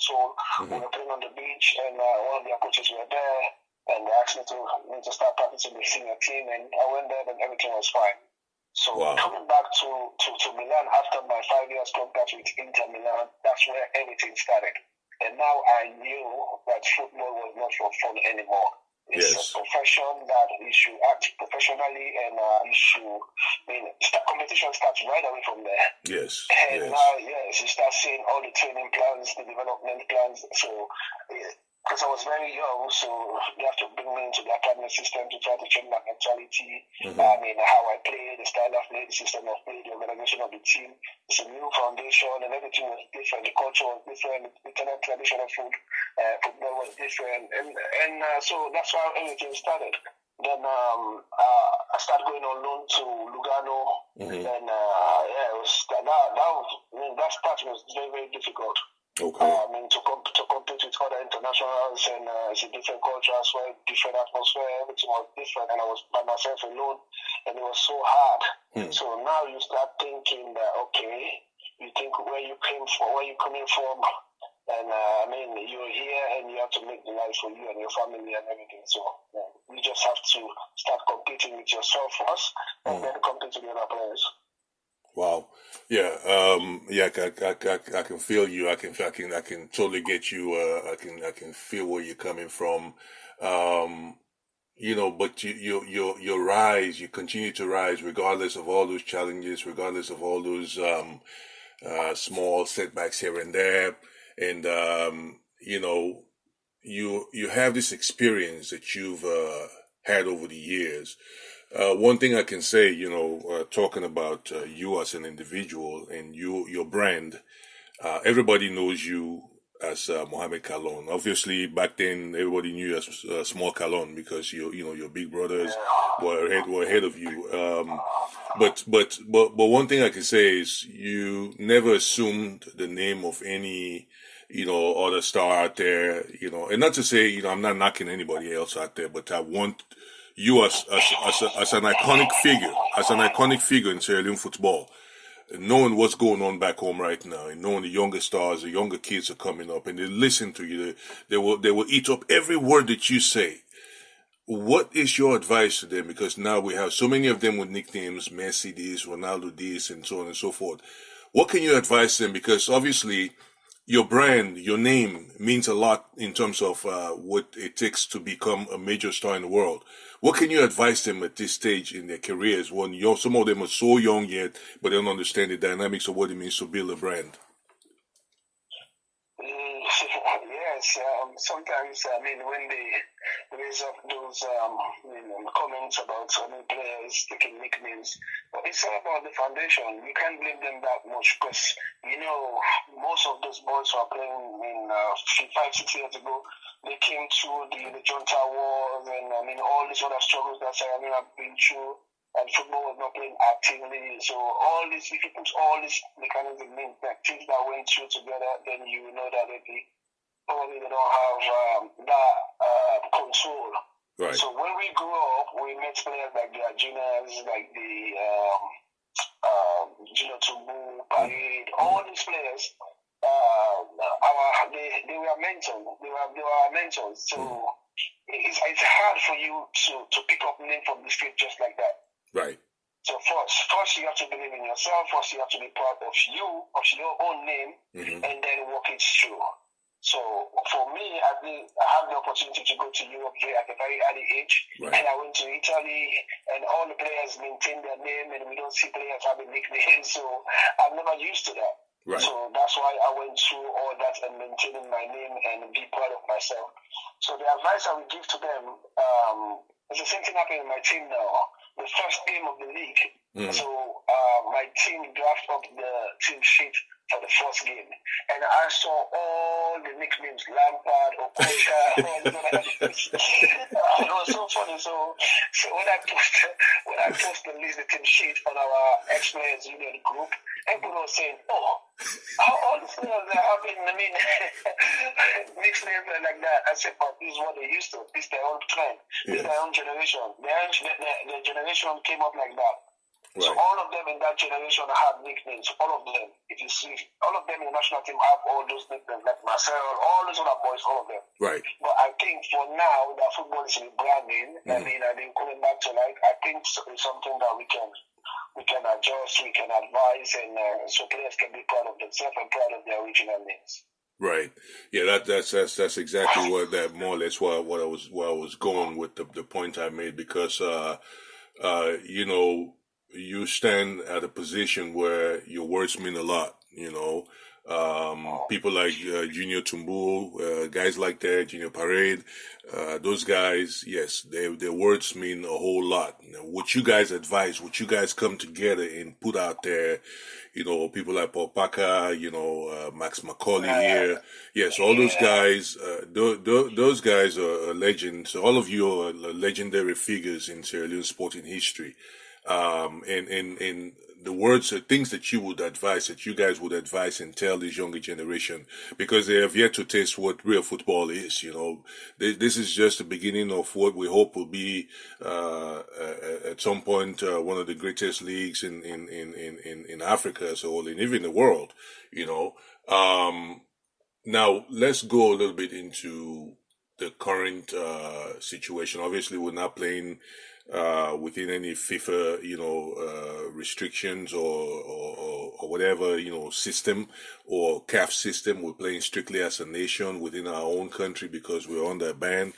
Seoul. We were playing on the beach, and one of their coaches were there, and they asked me to start practicing with the senior team, and I went there, and everything was fine. So coming back to Milan after my 5 years contract with Inter Milan, that's where everything started. And now I knew that football was not for fun anymore. It's a profession that you should act professionally, and competition starts right away from there. Yes. And now, you start seeing all the training plans, the development plans. So, because I was very young, so they have to bring me into the academy system to try to change my mentality. How I play, the style of play, the system of play, the organization of the team. It's a new foundation, and everything was different. The culture was different. The traditional football was different, and so that's how everything started. Then I started going on loan to Lugano, and that start was very, very difficult. Okay. To compete with other internationals, and it's a different culture as well, different atmosphere, everything was different, and I was by myself alone, and it was so hard. So now you start thinking that, okay, you think where you're coming from, and you're here, and you have to make the life for you and your family and everything. So you just have to start competing with yourself first, and then compete with the other players. Wow. Yeah. I can feel you. I can totally get you. I can feel where you're coming from. But your rise, you continue to rise regardless of all those challenges, regardless of all those, small setbacks here and there. And, you have this experience that you've, had over the years. One thing I can say, talking about you as an individual and your brand, everybody knows you as Mohamed Kallon. Obviously, back then everybody knew you as Small Kallon because your big brothers were ahead of you. But one thing I can say is you never assumed the name of any other star out there. And not to say I'm not knocking anybody else out there, but I want you as an iconic figure in Sierra Leone football, knowing what's going on back home right now, and knowing the younger stars, the younger kids are coming up, and they listen to you. They will eat up every word that you say. What is your advice to them? Because now we have so many of them with nicknames, Messi this, Ronaldo this, and so on and so forth. What can you advise them? Because obviously, your brand, your name means a lot in terms of what it takes to become a major star in the world. What can you advise them at this stage in their careers when some of them are so young yet, but they don't understand the dynamics of what it means to build a brand? Yes, sometimes, when there is those comments about players taking nicknames, but it's all about the foundation. You can't blame them that much because, most of those boys who are playing 5-6 years ago, they came through the Junta Wars and, all these other struggles that I have been through. And football was not playing actively. So if you put all these mechanisms in, things that went through together, then you know that probably they don't have that control. Right. So when we grew up, we met players like the Aginas, like the Gino Tubu, Paid, all these players. They were mentors. They were our mentors. So it's hard for you to pick up name from the street just like that. Right. So first you have to believe in yourself. First you have to be proud of your own name, and then walk it through. So for me, I had the opportunity to go to Europe here at a very early age, and I went to Italy, and all the players maintain their name, and we don't see players having nicknames. So I'm never used to that. Right. So that's why I went through all that and maintaining my name and be proud of myself. So the advice I would give to them is the same thing happening in my team now. The first game of the league. So my team drafted up the team sheet for the first game, and I saw all the nicknames: Lampard, Okocha, all the other names. It was so funny. So when I post the list, the team sheet on our ex-players union group, everyone was saying, "Oh, how all these players are having nicknames like that." I said, "But this is what they used to. This is their own trend. This is their own generation. The generation came up like that." So Right. all of them in that generation have nicknames. All of them. If you see, all of them in the national team have all those nicknames, like Marcel, all those other boys, all of them. Right. But I think for now, that football is rebranding. I mean, I've been coming back to life. I think it's something that we can adjust, we can advise, and so players can be proud of themselves and proud of their original names. Right. Yeah, that's exactly what that more or less what I was going with the point I made, because you know, you stand at a position where your words mean a lot, you know. People like Junior Tumbu, guys like that, Junior Parade, those guys, yes, their words mean a whole lot. You know, what you guys advise, what you guys come together and put out there, you know, people like Paul Parker, you know, Max Macaulay here. Yes, all those guys, those guys are legends. All of you are legendary figures in Sierra Leone sporting history. And the words, things that you would advise, that you guys would advise and tell this younger generation, because they have yet to taste what real football is. You know, this is just the beginning of what we hope will be at some point one of the greatest leagues in Africa as a whole, and even the world. You know, now let's go a little bit into the current situation. Obviously, we're not playing within any FIFA, you know, restrictions or whatever, you know, system or CAF system. We're playing strictly as a nation within our own country because we're under a ban,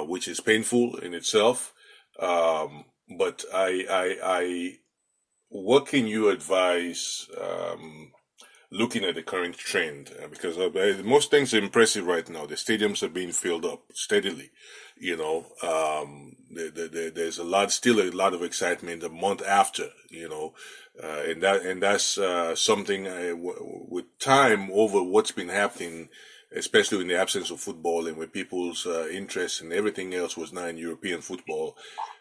which is painful in itself. But what can you advise, looking at the current trend? Because most things are impressive right now. The stadiums are being filled up steadily. You know, there's still a lot of excitement a month after, you know, and that's something with time over what's been happening, especially in the absence of football and with people's interest and everything else was now in European football.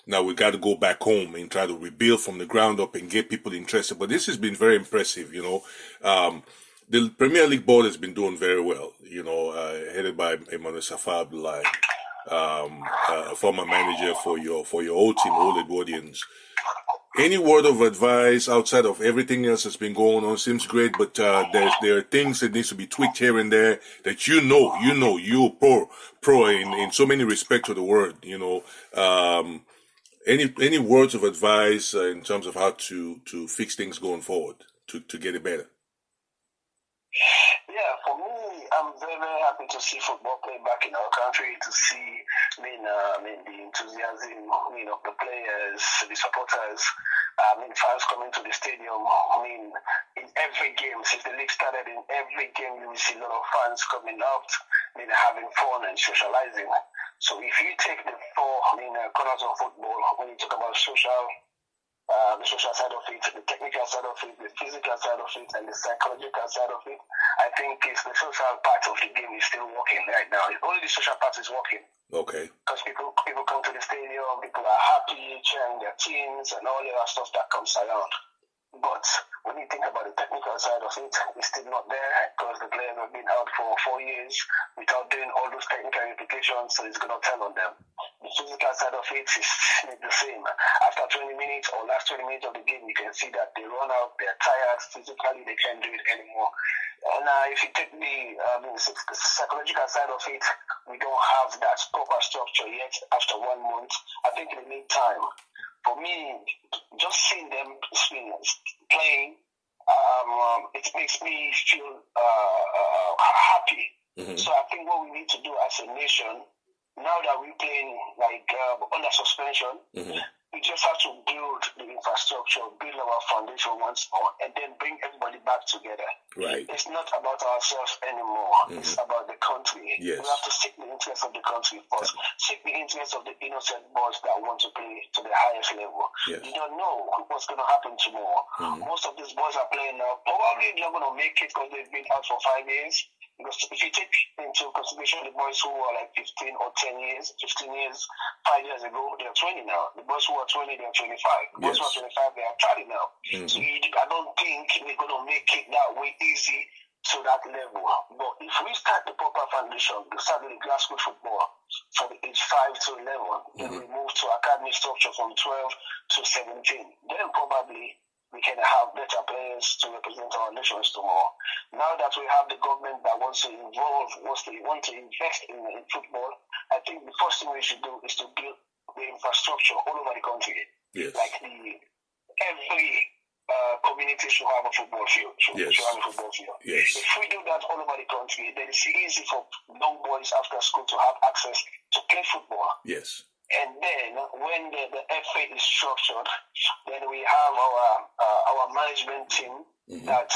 Now we got to go back home and try to rebuild from the ground up and get people interested. But this has been very impressive, you know. The Premier League board has been doing very well, you know, headed by Emmanuel Safa Abdullahi, a former manager for your old team, Old Edwardians. Any word of advice outside of everything else that's been going on? Seems great, but there are things that needs to be tweaked here and there that you're pro in so many respects of the word. You know, any words of advice in terms of how to fix things going forward to get it better? Yeah, for me, I'm very, very happy to see football playing back in our country, to see, the enthusiasm, of the players, the supporters, fans coming to the stadium. In every game, since the league started, in every game, you will see a lot of fans coming out, having fun and socializing. So if you take the four, corners of football, when you talk about the social side of it, the technical side of it, the physical side of it, and the psychological side of it, I think it's the social part of the game is still working right now. Only the social part is working. Okay. Because people come to the stadium, people are happy, cheering their teams, and all the other stuff that comes around. But when you think about the technical side of it, it's still not there because the players have been out for 4 years without doing all those technical implications, so it's going to tell on them. The physical side of it is the same. After 20 minutes or last 20 minutes of the game, you can see that they run out, they're tired, physically they can't do it anymore. And if you take the psychological side of it, we don't have that proper structure yet after 1 month. I think they need time. For me, just seeing them playing, it makes me feel happy. Mm-hmm. So I think what we need to do as a nation, now that we're playing under suspension, mm-hmm. we just have to build the infrastructure, build our foundation once more, and then bring everybody back together. Right. It's not about ourselves anymore. Mm-hmm. It's about the country. Yes. We have to seek the interest of the country first. Seek the interest of the innocent boys that want to play to the highest level. Yes. You don't know what's going to happen tomorrow. Mm-hmm. Most of these boys are playing now. Probably not going to make it because they've been out for 5 years. Because if you take into consideration the boys who are like 15 or 10 years, 15 years, 5 years ago, they're 20 now. The boys who are 20, they're 25. The boys who are 25, they are 30 now. Mm-hmm. So I don't think we're going to make it that way easy to that level. But if we start the proper foundation, we start with the grassroots football, for the age 5 to 11. Then we move to academy structure from 12 to 17. Then probably we can have better players to represent our nations tomorrow. Now that we have the government that wants to involve, want to invest in football, I think the first thing we should do is to build the infrastructure all over the country. Yes. Like every community should have a football field. Yes. Yes. If we do that all over the country, then it's easy for young boys after school to have access to play football. Yes. And then when the FA is structured, then we have our management team that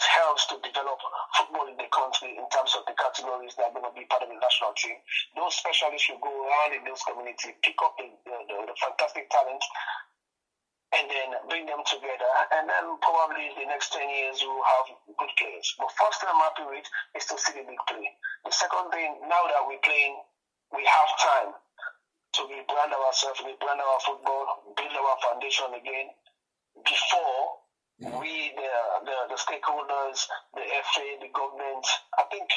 helps to develop football in the country in terms of the categories that are going to be part of the national team. Those specialists will go around in those communities, pick up the fantastic talent, and then bring them together. And then probably in the next 10 years, we will have good players. But first thing I'm happy with is to see the big play. The second thing, now that we're playing, we have time to rebrand ourselves, rebrand our football, build our foundation again before we, the stakeholders, the FA, the government, I think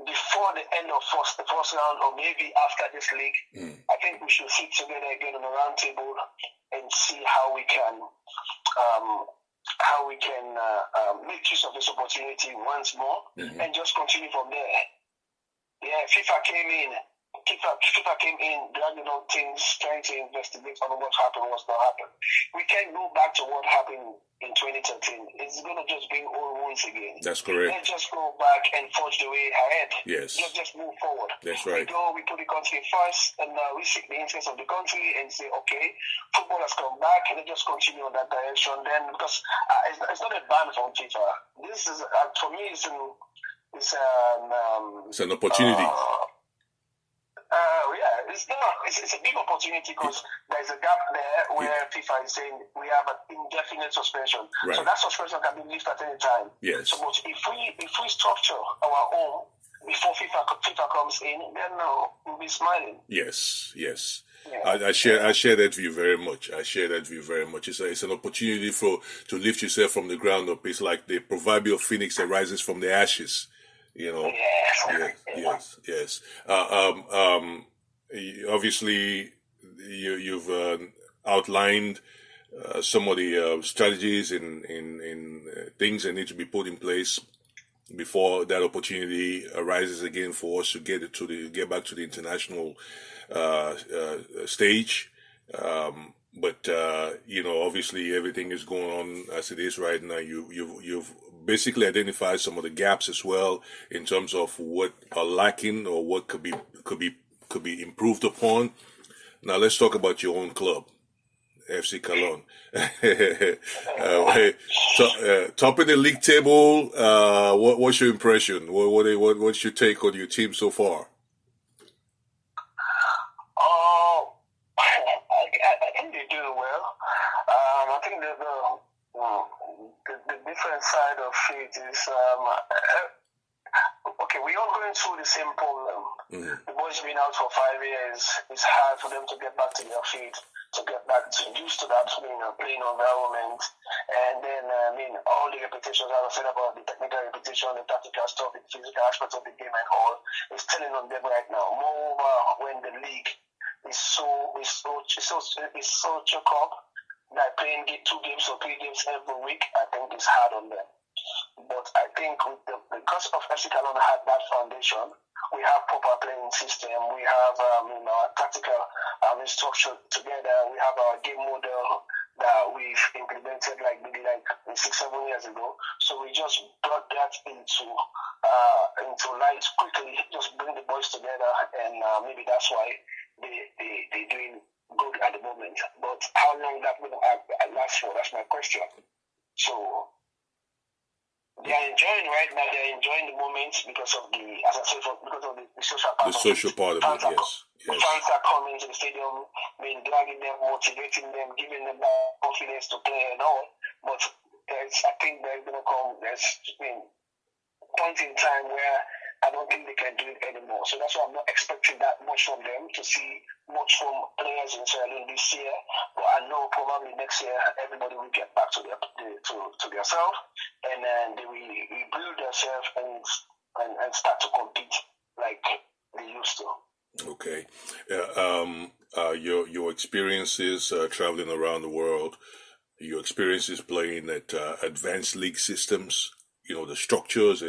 before the end of the first round or maybe after this league, I think we should sit together again on a round table and see how we can make use of this opportunity once more and just continue from there. Yeah, FIFA came in, dragging on things, trying to investigate on what happened, what's not happened. We can't go back to what happened in 2013. It's going to just bring old wounds again. That's correct. Let's just go back and forge the way ahead. Yes. Let's just move forward. That's right. We put the country first, and we seek the interest of the country and say, okay, football has come back, and let's just continue on that direction. Then, because it's not a ban from FIFA. This is, for me, it's an opportunity. It's a big opportunity because there's a gap there where FIFA is saying we have an indefinite suspension. Right. So that suspension can be lifted at any time. Yes. So, but if we structure our own before FIFA comes in, then we'll be smiling. Yes. Yeah. I share that view very much. It's an opportunity to lift yourself from the ground up. It's like the proverbial phoenix that rises from the ashes. You know. Yes. Obviously, you've outlined some of the strategies and things that need to be put in place before that opportunity arises again for us to get back to the international stage. But obviously everything is going on as it is right now. You've basically identified some of the gaps as well in terms of what are lacking or what could be improved upon. Now let's talk about your own club, FC Cologne. Top in the league table. What's your impression? What's your take on your team so far? I think they're doing well. I think the different side of it is okay. We are going through the same problem. The boys been out for 5 years. It's hard for them to get back to their feet, to get back used to that playing environment. And then all the repetitions I said about the technical repetition, the tactical stuff, the physical aspects of the game and all is telling on them right now. Moreover, when the league is so choke up that playing 2 games or 3 games every week, I think it's hard on them. But I think because of FC Cologne had that foundation, we have proper playing system, we have our tactical structure together, we have our game model that we've implemented maybe 6-7 years ago. So we just brought that into light quickly, just bring the boys together, and maybe that's why they're doing good at the moment. But how long that will last for, that's my question. So they are enjoying right now. They are enjoying the moment because of the social part. The social part of it, yes. Fans are coming to the stadium, dragging them, motivating them, giving them that confidence to play and all. But I think there's going to come point in time where I don't think they can do it anymore. So that's why I'm not expecting that much from them, to see much from players in Sierra Leone this year. But I know probably next year everybody will get back to themselves, and then they will rebuild themselves and start to compete like they used to. Okay. Your experiences traveling around the world, your experiences playing at advanced league systems, the structures